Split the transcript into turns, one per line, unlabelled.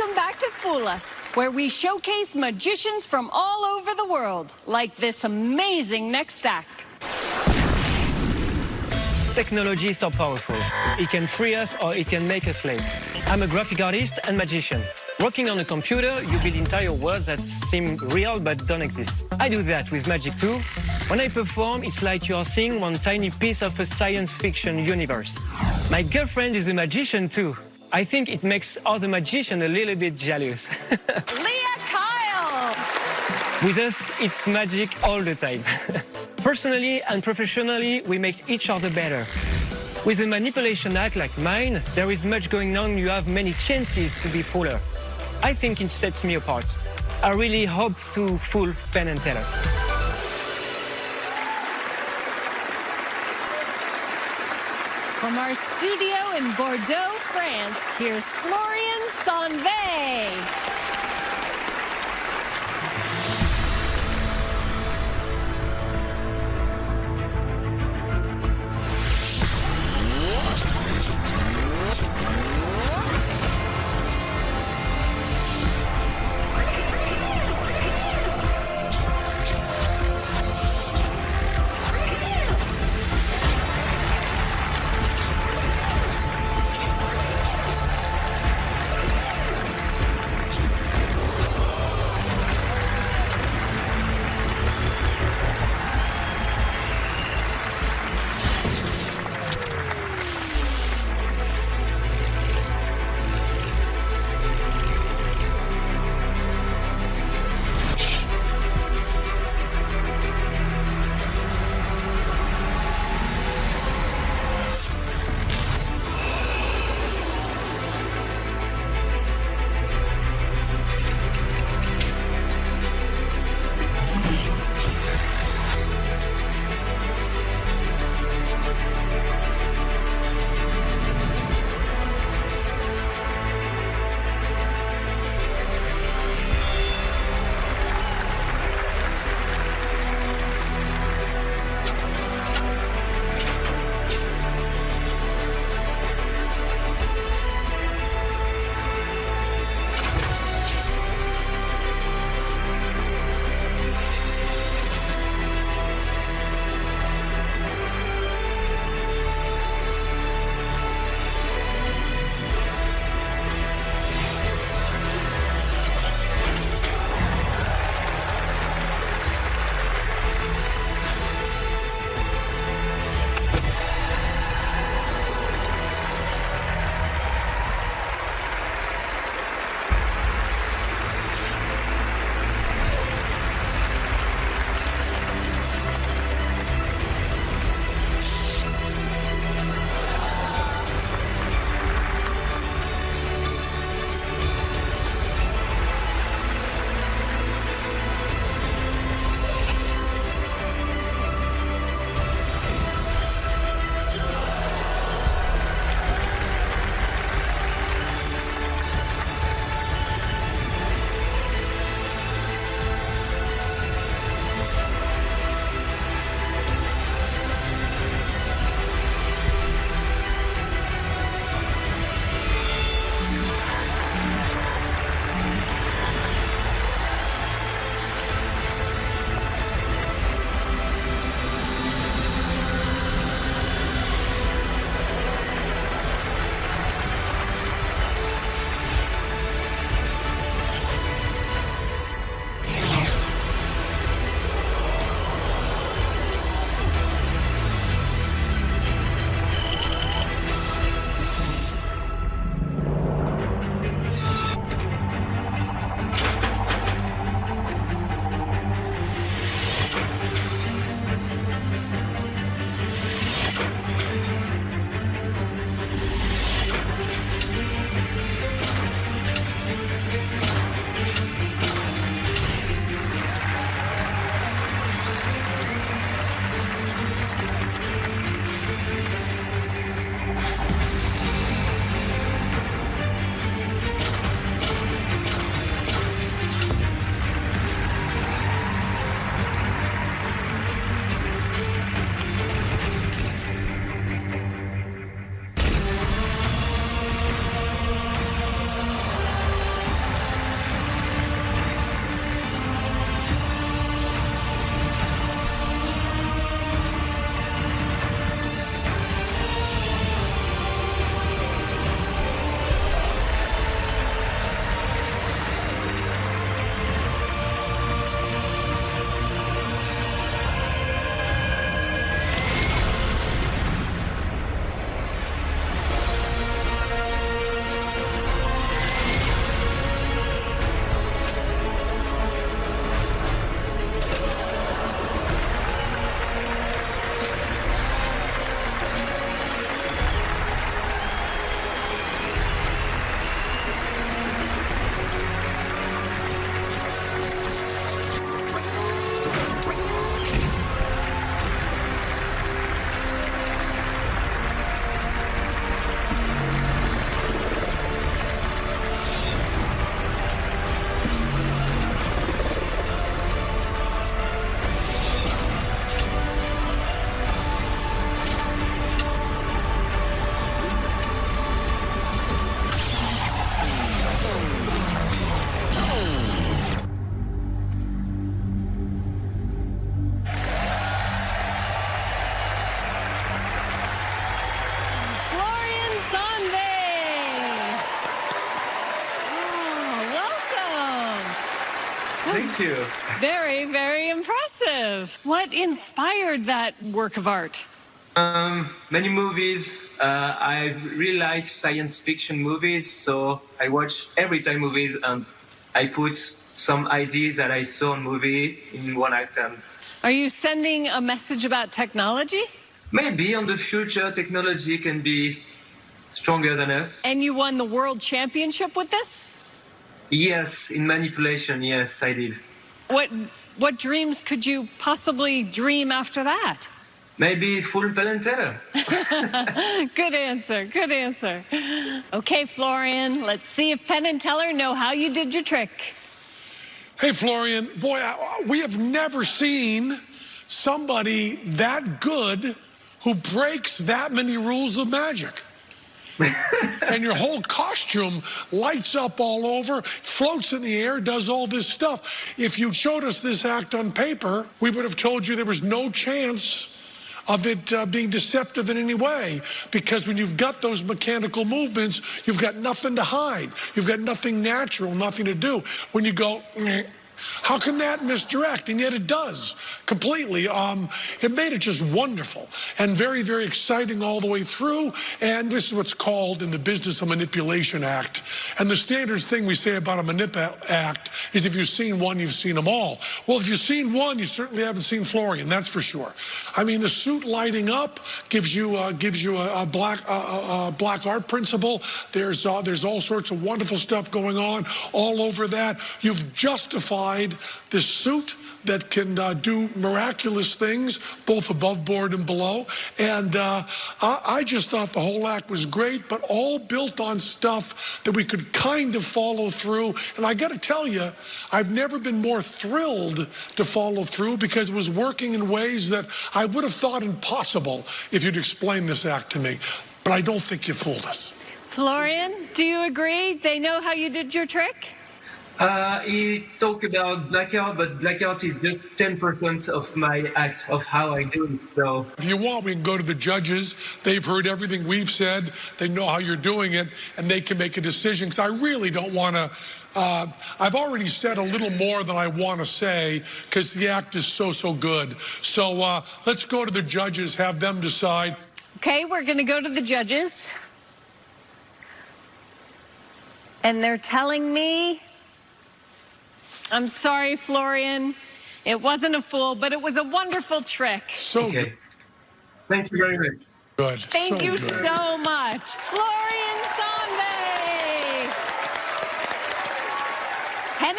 Welcome back to Fool Us, where we showcase magicians from all over the world, like this amazing next act.
Technology is so powerful. It can free us or it can make us late. I'm a graphic artist and magician. Working on a computer, you build entire worlds that seem real but don't exist. I do that with magic too. When I perform, it's like you are seeing one tiny piece of a science fiction universe. My girlfriend is a magician too. I think it makes other magicians a little bit jealous.
Leah Kyle!
With us, it's magic all the time. Personally and professionally, we make each other better. With a manipulation act like mine, there is much going on. You have many chances to be fuller. I think it sets me apart. I really hope to fool Penn and Teller.
From our studio in Bordeaux, France, here's Florian Sainvet.
Thank you.
Very, very impressive. What inspired that work of art?
Many movies. I really like science fiction movies, so I watch every time movies and I put some ideas that I saw in movie in one act. And
Are you sending a message about technology?
maybe in the future technology can be stronger than us.
And you won the world championship with this?
Yes, in manipulation, yes, I did.
What dreams could you possibly dream after that?
Maybe full Penn and Teller.
Good answer, good answer. Okay, Florian, let's see if Penn and Teller know how you did your trick.
Hey, Florian, boy, we have never seen somebody that good who breaks that many rules of magic. And your whole costume lights up all over, floats in the air, does all this stuff. If you showed us this act on paper, we would have told you there was no chance of it being deceptive in any way, because when you've got those mechanical movements, you've got nothing to hide. You've got nothing natural, nothing to do. When you go, how can that misdirect? And yet it does completely. It made it just wonderful and very, very exciting all the way through. And this is what's called in the business a manipulation act. And the standard thing we say about a act is if you've seen one, you've seen them all. Well, if you've seen one, you certainly haven't seen Florian, that's for sure. I mean, the suit lighting up gives you a black art principle. There's all sorts of wonderful stuff going on all over that. You've justified this suit that can do miraculous things, both above board and below. And I just thought the whole act was great, but all built on stuff that we could kind of follow through. And I got to tell you, I've never been more thrilled to follow through, because it was working in ways that I would have thought impossible if you'd explained this act to me. But I don't think you fooled us.
Florian, do you agree? They know how you did your trick?
He talked about blackout, but blackout is just 10% of my act, of how I do it. So
if you want, we can go to the judges. They've heard everything we've said. They know how you're doing it, and they can make a decision. Because I really don't want to. I've already said a little more than I want to say, because the act is so good. So let's go to the judges, have them decide.
Okay, we're going to go to the judges. And they're telling me, I'm sorry, Florian, it wasn't a fool, but it was a wonderful trick.
So
okay.
Good.
Thank you very much.
Good.
Thank you
good.
so much. Florian Sainvet! Penn and